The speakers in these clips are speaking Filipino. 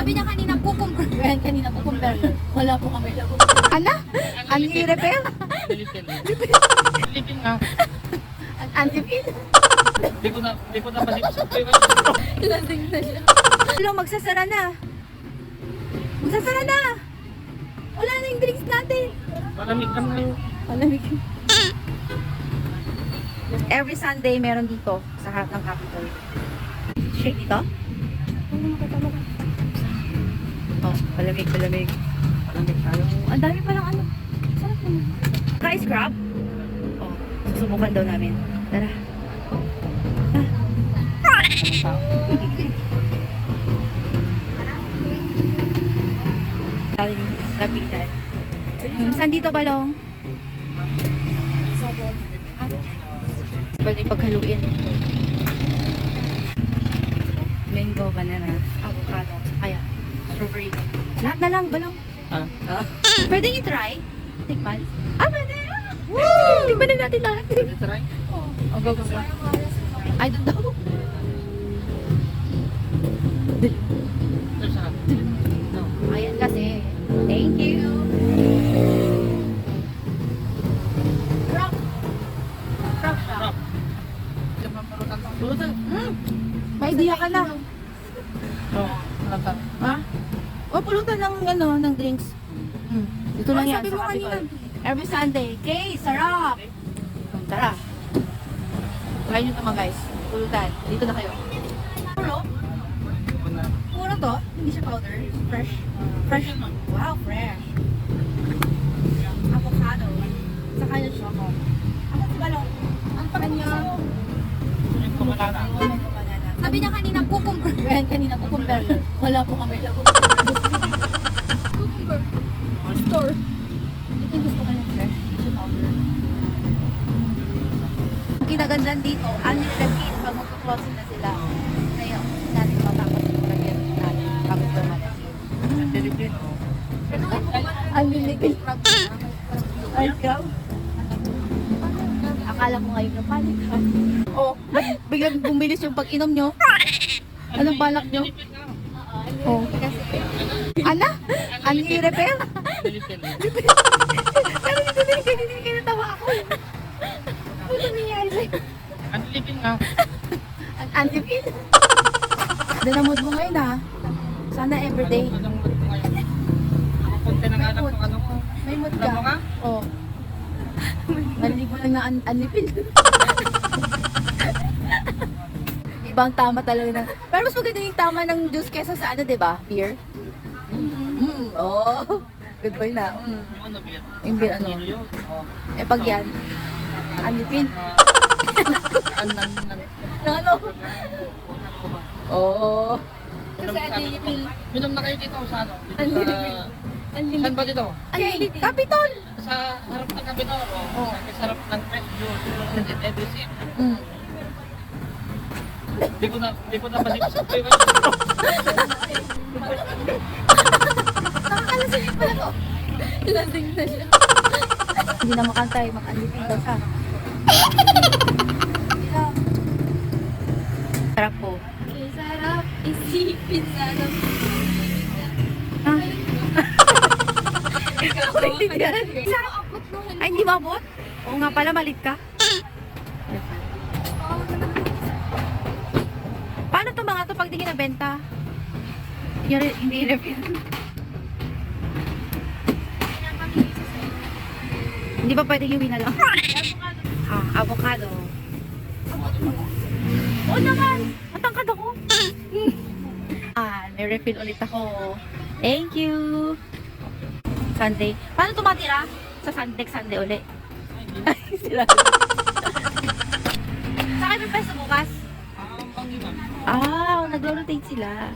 Sabi niya kanina cucumber. Yan, kanina cucumber. Wala po kami. Ana? Anti-repair? Lipin nga. Anti-pin? Di ko na masipsip ko yung Lasing na siya. Hello, magsasara na. Magsasara na. Wala na yung drinks natin. malamig ka na yun. Malamig. Every Sunday meron dito sa harap ng Capitol. Shake dito? Oh, malamig. Malamig tayo. Ang dami palang ano. Sarap naman. Rice crab? Oh, susubukan daw namin. Tara. Lapitan. Saan dito, Balong? Pwede paghaluin. Mango, banana, avocado, kaya strawberry. Lahat na lang, Balong. Ah? Pwede i-try? Tikman? Pwede! Woo! Tikman na natin lahat. Pwede try? Oh, go. I don't know. Ito sarap. No. Ayan kasi. Thank you. Rock. Sarap. Pulutan. May idea ka na. Oo. Sarap. Ha? O, pulutan ng drinks. Dito lang yan. Sabi mo sa kanina. Capitol. Every Sunday. Okay, sarap. Tara. Try nyo naman guys. Pulutan. Dito na kayo. Puro? Puro to? Hindi siya powder? Fresh? Fresh? Wow, fresh. Avocado. Saka yung choco. Ako si Balong. Ang kanya. Yung kumalana. Banana. Sabi niya kanina cucumber. Yan, kanina cucumber. Wala po kami. Cucumber. Store. Ito yung gusto ko ng fresh. Hindi siya powder. Ang kinagandaan dito, unlimited pag magpo-closing na sila. Kaya natin matapos yung lagyan natin bago dumating. Dilipin. Unlimited. Ay, ikaw? Akala ko ngayon na panik ha. Oh, biglang bumilis yung pag-inom nyo. Anong balak nyo? Oh. Ana? Anti-repair? Dilipin. Pero hindi kayo natawa ako. Ano nangyayari sa'yo? Ang dilipin nga. Anti-pin? Dinamod mo ngayon ha. Sana everyday. Anong mood mo ngayon? Ako konti ng anak ng ano ko. May mood Alam mo ka? ka? Oo. Narinig mo lang na anlipin. Ibang tama talaga na. Pero mas maganda yung tama ng juice kesa sa ano, di ba? Beer? Oh. Good boy na. Yung ano, beer? Yung beer ano? Ano yun? Oo. Eh pag yan, anlipin. Ano? Oo. Kasi unlimited. Minom na kayo dito sa ano? Dito Unlimited. sa... Saan ba dito? Okay, Capitol! Sa harap ng Capitol. Oo. Sa harap ng Fresh Juice. And everything. Di ko na masipsip ko yung Nakakalasing yung pala to. Lasing na siya. Hindi na makantay, mag-anlipin daw siya. Sarap po. Sarap. Isipin sarap. Ha? Ikaw naiintindihan? Sarap abot no. Ay, hindi mabot? Oo nga pala, malit ka. Paano to mga to pag di kinabenta? Hindi refill. Hindi ba pwede iuwi na lang? Avocado. Oo naman! Matangkad ako. May refill ulit ako. Thank you! Sunday. Paano tumatira? Sa Sunday ulit. Ay, sila. Saan kayo pwesto bukas? Nagro-rotate sila.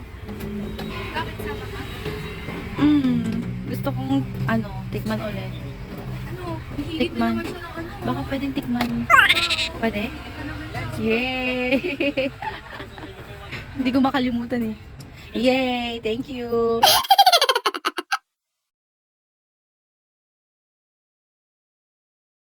Gusto kong, tikman ulit. Hilig Tikman. naman siya ng ano. Baka pwedeng tikman. Pwede? Yay! Hindi ko makalimutan eh. Yay! Thank you!